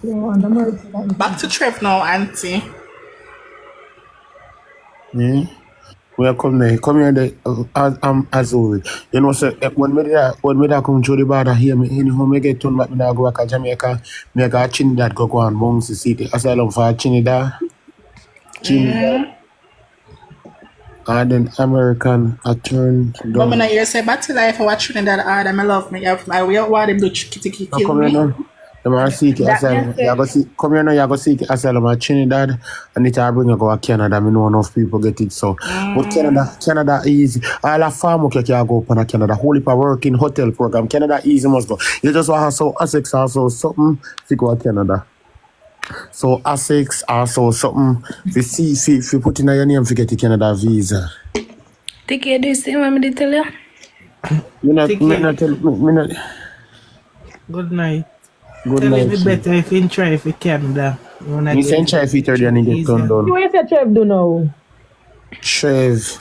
Back to Trev now, Auntie. Yeah. We are come here, as always. You know, so when me da come through the border here, me in home, me get turned back, me da go back to Jamaica, me go Trinidad, go on Bouncy City, asylum for Trinidad, and then American, I turned But when down. I hear say back to life, I watch Trinidad hard and I love me. I will want them to Tikki I kill come here me. now. Them are seek That me asylum. You say. go see, come here now. You go seek asylum at Trinidad, and it will bring you go to Canada. Me know enough people get it. So, but Canada easy. All a farm work you can go up on Canada. Whole heap of work in hotel program. Canada easy must go. You just want to so Essex also something to go to Canada. So Essex also something to see if you put in your name to get the Canada visa. Tikki, do you see what me tell you? Me not Tikki, me not. good night. Good Tell him night. it better if he try if he Canada. You wanna Me get send try it fit and through he get turned easier. down. You say Trev do now? Trev,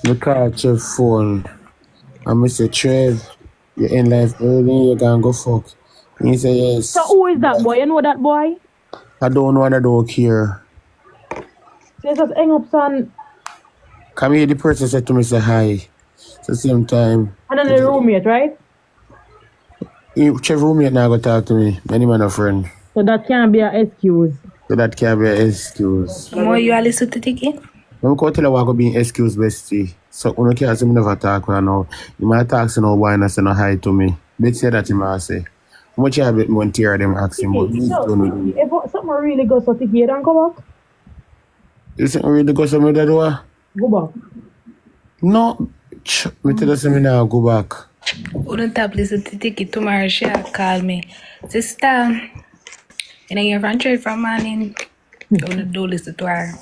me call Trev phone. And I say, Trev, you in life early, you can go fuck. And he say, So yes. who is that boy? You know that boy? I don't know, I don't care. So you just hang up son Come here, the person said to me, say hi. At the same time, and then the roommate, right? Trev roommate now go talk to me. Many man a friend. So that can't be an excuse. So that can't be an excuse. More you are listen to Tikki? I'm going to tell you what go be an excuse, bestie. So when you can't say me never talk with her now, you might talk to no boy and say no hi to me. Let's say that you might say. How much you have it one tear them asking, but me don't know. If something really goes so Tikki, you don't go back? You think really go somewhere that door? Go back. No, me tell you something now, go back. Wouldn't have listen to Tikki tomorrow. She'll call me. Sister, you know you're from Trev from morning. Don't do listen to her.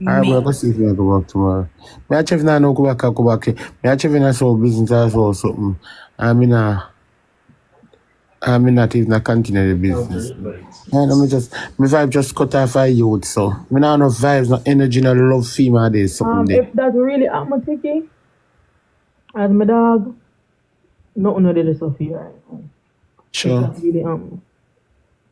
Alright, Me. we'll go see if we go back tomorrow. Me a chef now no go back, I go back. Me a chef in a small business as well, something. I'm not even continue the business. And me vibe just cut off a youth, so. Me not enough vibes, no energy, no love female days, something there. If that really happen, Tikki, as my dog, nothing no really stuff here, right? Sure. That really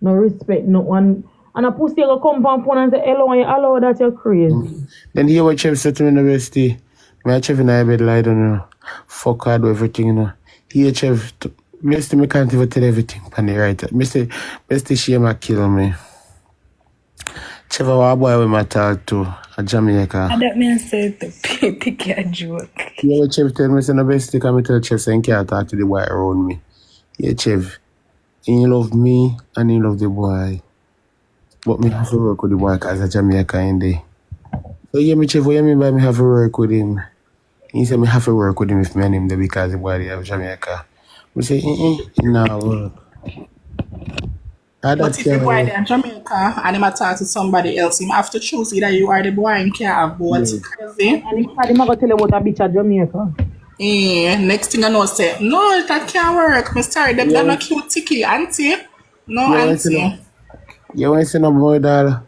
no respect, no one. And a pussy go come from phone and say hello and you allow that you're crazy. Then hear what chef said to me in the bestie. Me a chef in a bed lie down, you know. Fuck I do everything, you know. Here chef, me can't even tell everything, panny right. Bestie she might kill me. Chef a boy with my talk to a Jamaica. And that means say to Tikki a joke. Yeah, chef tell me say no bestie come tell chef say he can't talk to the boy around me. Yeah, chef. He love me and he love the boy. But me have to work with the boy because a Jamaica in there. So yeah, me chef, what you mean by me have to work with him? He said me have to work with him if me and him there because the boy they have Jamaica. Me say, nah work. But if the boy in Jamaica and him a talk to somebody else, him have to choose either you or the boy and can't have both. Yeah. Crazy. And if I'm going to tell you about a bitch at Jamaica. Next thing I know say, no, that can't work. Me sorry, them Yeah. not cute Tikki, auntie. No, Yeah, auntie. You want to see no boy, doll?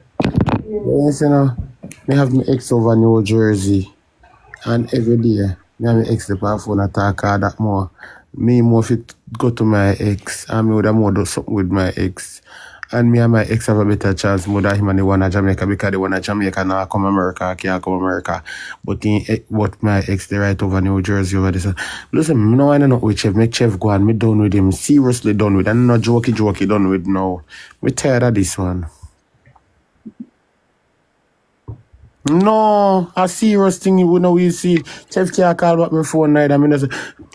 You want to see no? Me have my ex over New Jersey. And every day, me have my ex the phone attack her that more. Me more fit go to my ex. And me would have more do something with my ex. And me and my ex have a better chance more than him and the one at Jamaica because the one at Jamaica now come America, can't come America. But my ex they right over New Jersey over this. Listen, me no want to know with Chef. Make Chef go on. Me done with him. Seriously done with. And not jokey done with now. Me tired of this one. No, a serious thing you know we see. Chef can't call back my phone night. I mean,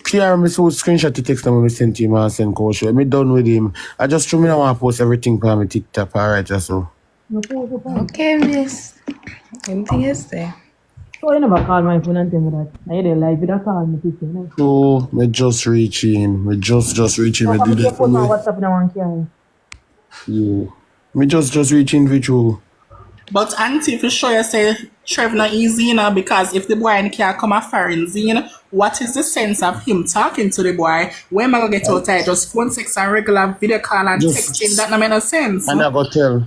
clear me so screenshot the text that I sent him and send Kosho. Me done with him. I just threw me now want to post everything for my TikTok. Alright, just so. Okay, miss. Anything you say? So you never call my phone and tell me that. I didn't like it, that call me Tikki. No? So, me just reach in. Me just reach in. Me So do I'm this going to for put on me. WhatsApp in one carry. Yeah. Me just reach in with you. But auntie, if you sure you say Trev not easy, you know, because if the boy and can't come a foreign zine, what is the sense of him talking to the boy? When am I gonna get out there? Just phone sex and regular video call and Just- texting, that not make no sense. And I go tell.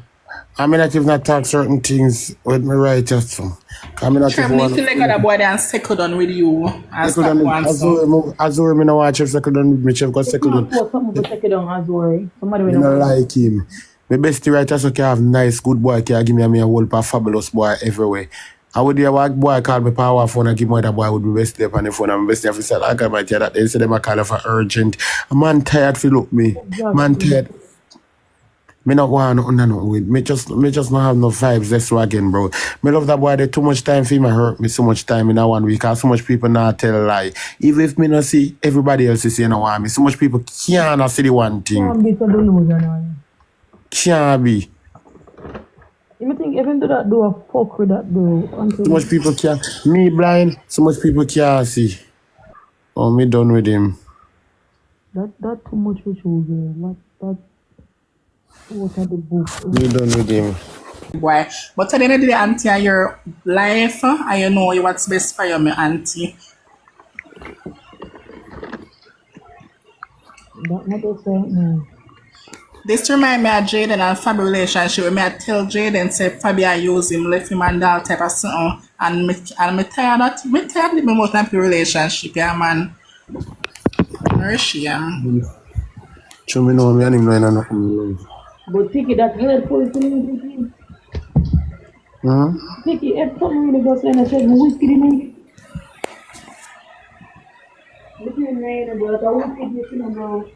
I mean, not even not talk certain things with me right just so. I mean, not Trev, even me want feel like other boy then settle down with you and second stop on going so. Azure, me no watch if second on with me, Chef, because You second can't on, force something to take it down as well. Somebody will me know. no like him. My bestie writer so can have nice, good boy, can give me a whole pa fabulous boy everywhere. I would hear what boy call me power phone and give me that boy would be best up on the phone and my bestie officer. I got my tear that they say them a call for urgent. A man tired feel look me. Man Exactly. tired. Me not want nothing with me just not have no vibes this again, bro. Me love that boy. They too much time for him hurt me so much time in that 1 week. Cause so much people not tell a lie. Even if me not see everybody else is saying no want me. So much people can't see the one thing. Can't be so delusional. Can't be. You think even though that do a fuck with that do So until much people can't. Me blind. So much people can't see. Oh, me done with him. that too much for children. That out of the book. Me done with him. Boy. But at the end of the day, auntie, are your life and you know what's best for you, my auntie. That not just right now. This remind me of Jaden and Fabi relationship where me I tell Jaden say Fabi I use him, left him and that type of something. And me tired that me tired of the most happy relationship, yeah man. Mauritian. So me know me and him know ain't nothing. But Tikki, that hurtful to me, Tikki. Hmm? Tikki, if something really goes in, I said, whiskey, man. Look at me, bro. I want to get you, bro.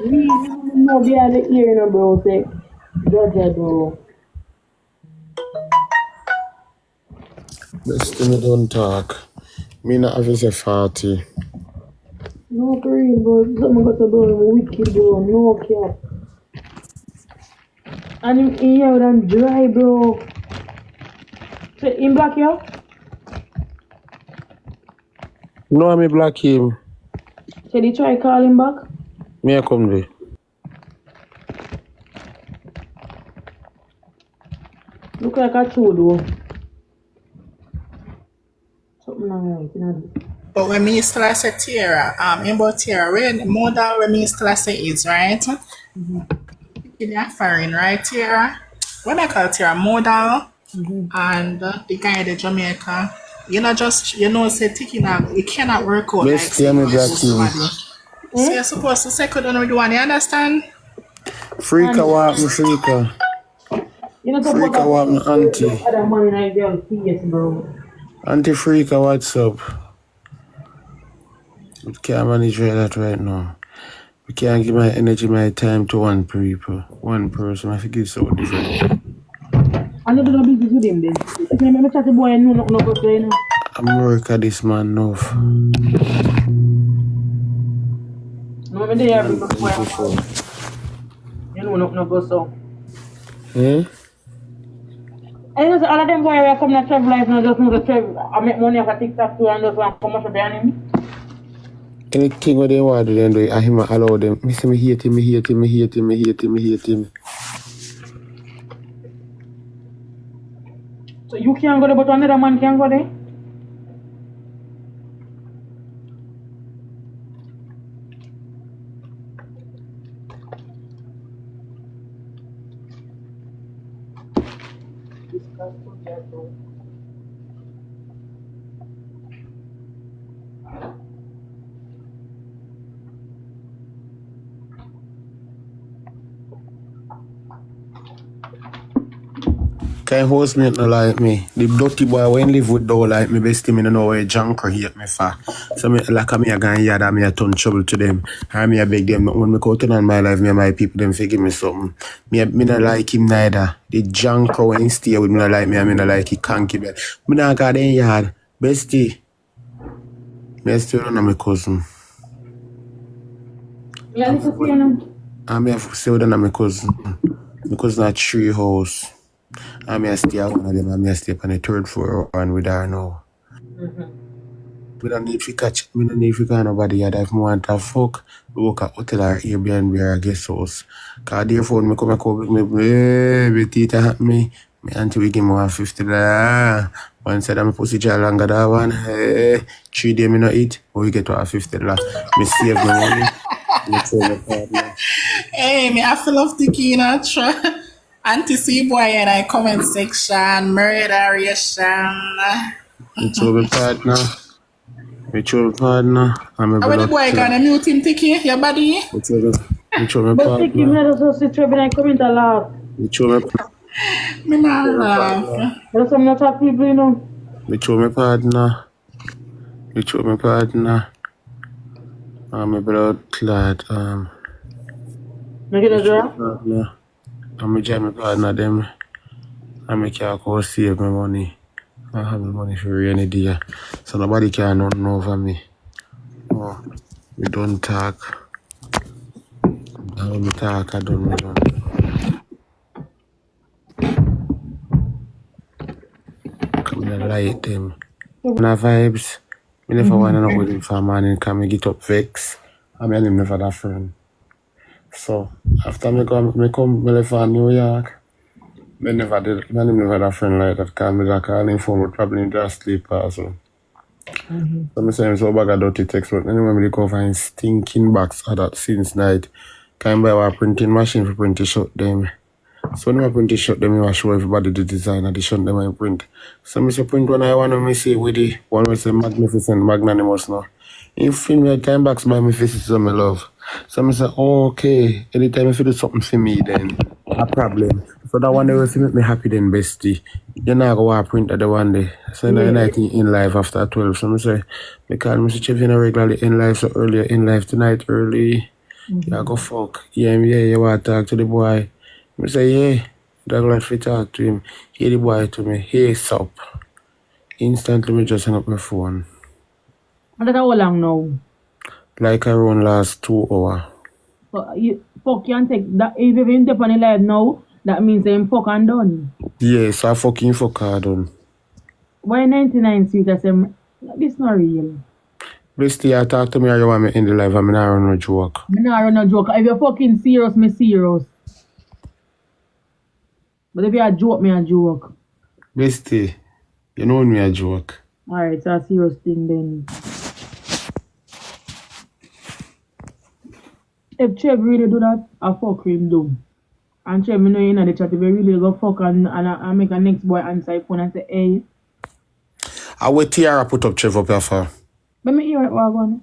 Me, no, be out of ear, bro. Say, Georgia, bro. Best thing me don't talk. Me not have to say 40. No, for real, bro. Something got to do with wicked, bro. No cap. And him in here and dry, bro. So, in black, yeah? No, me block him. So, they try call him back? Me I come there. Look like a true, though. Something not right, you know. But when me still say Tierra, about Tierra, when more than when me still say is right. In the foreign, right, Tierra? When I call Tierra model and the guy in Jamaica, you know just say Tikki now it cannot work out like Best say me you block choose him. somebody. So you're supposed to second on with one, you understand? Freaka walk me freaka. You know, suppose Freaka walk me auntie. other man in a girl face, bro. Auntie freaka, what's up? We can't manage that right now. We can't give my energy, my time to one person. I think it's so different. I know do no business with him then. If you remember chat to boy and know no go say, you know. I'm work at this man enough. No, when they have bring my boy, Before. you know no go so. Eh? And you know, all of them boys who come to Trev life now just know the Trev. I make money off a TikTok too and just want to come up with him. Anything what they want to do, I him allow them. Me say me hate him. So you can't go there, but another man can go there. Kind housemate no like me. The dirty boy when live with don't like me. Best me no know where junker hate me for. So me like me a gone yard and me a turn trouble to them. And me a beg them when me go turn on my life, me and my people them forgive me something. Me no like him neither. The junker when he stay with me no like me and me no like he canky bed. Me not got in yard. Bestie. Me still on my cousin. Yeah, listen to you now. And me have still on my cousin. My cousin at tree house. And me a stay at one of them and me a stay on the 3rd floor and with her now. We don't need to catch. We don't need to catch nobody yet. If I want to fuck, we work at hotel or Airbnb or guest house. Cause therefore, me come with me, baby, tita at me. Me auntie we give me $150. One side of my pussy jar longer than one. Hey, 3 days me not eat, but we get to $50. Me save my money. Me throw my partner. Hey, me I feel of Tikki, you know, Auntie see boy in the comment section, murderation. Me show my partner. Me show my partner. And my How the brother boy Trev. gonna mute him, Tikki? Your body? Me show my But Tikki, me partner. just see Trev and I comment a lot. Me show my Me not partner. laugh. There's some not talk people, you know. Me show my partner. Me show my partner. And my brother Clad. Make it a draw. Partner. And me join my partner them. And me can go save my money. I have my money for rainy day. So nobody can nothing over me. Oh, we don't talk. And when we talk, I don't know. Come in and light them. Na vibes. Me never want to know with him for a man and can me get up vex. I mean him never that friend. So after me come me left for New York. Me never did me never that friend like that. Cause me just call him phone, but probably just sleep also. So me say him so bag of dirty text, but anyway me go find stinking box of that since night. Can buy a printing machine for print to shut them. So when I print to shut them, I show everybody the design and they shut them and print. So I say print one I want to see with the one we say magnificent, magnanimous now. In film me time box by me face so my love. So I say, oh, okay, anytime if you do something for me then a problem. So that one day will make me happy then bestie. You know go want print at the one day. So now I think in live after 12. So I say, because Mr. Trev regularly in live so earlier in live tonight early. Yeah, go fuck. Yeah, you want to talk to the boy. I say, yeah, that glad to talk to him. Hear the boy to me, hey, sup. Instantly, me just hang up my phone. And that's how long now. Like around last 2 hours. So you fuck you and take that if you even dip on the live now, that means I'm fuck and done. Yes, I fucking fuck hard on. Why 99 sweet? I say this not real. Bestie, you talk to me or you want me in the live and I run no joke. Me not run a joke. If you're fucking serious, me serious. But if you a joke, me a joke. Bestie, you know me a joke. Alright, it's a serious thing then. If Trev really do that, I fuck him do. And Trev, me know you know the chat, if you really go fuck and make a next boy answer your phone and say, hey. I wait Tiara put up Trev up here for. Let me hear it, what I want.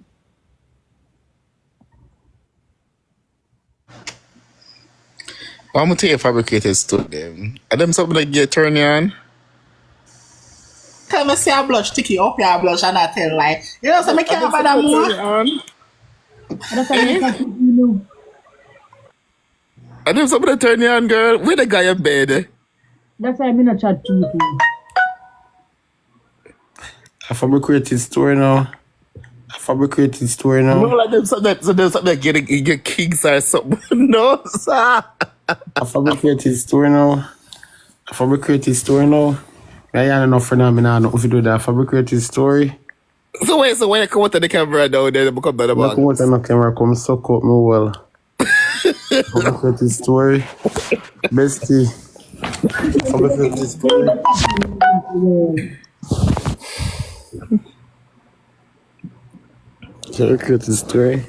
I'm gonna tell you fabricated stuff them. Are them something that get turned on? Tell me say I blush, Tikki, up your blush and I tell like. You know, so I can't buy that more. That's how you chat with you know. Are them something that turn you on, girl? Where the guy in bed? That's why I'm in a chat people. I fabricated story now. No, like them something that get kings or something. No, sir. I fabricated story now. I ain't enough for now. I don't know if you do that. Fabricated story. So when you come out of the camera down there, they become better I bag. come out on the camera, come suck up me well. Fabricated story. Bestie. Fabricated story. Fabricated story.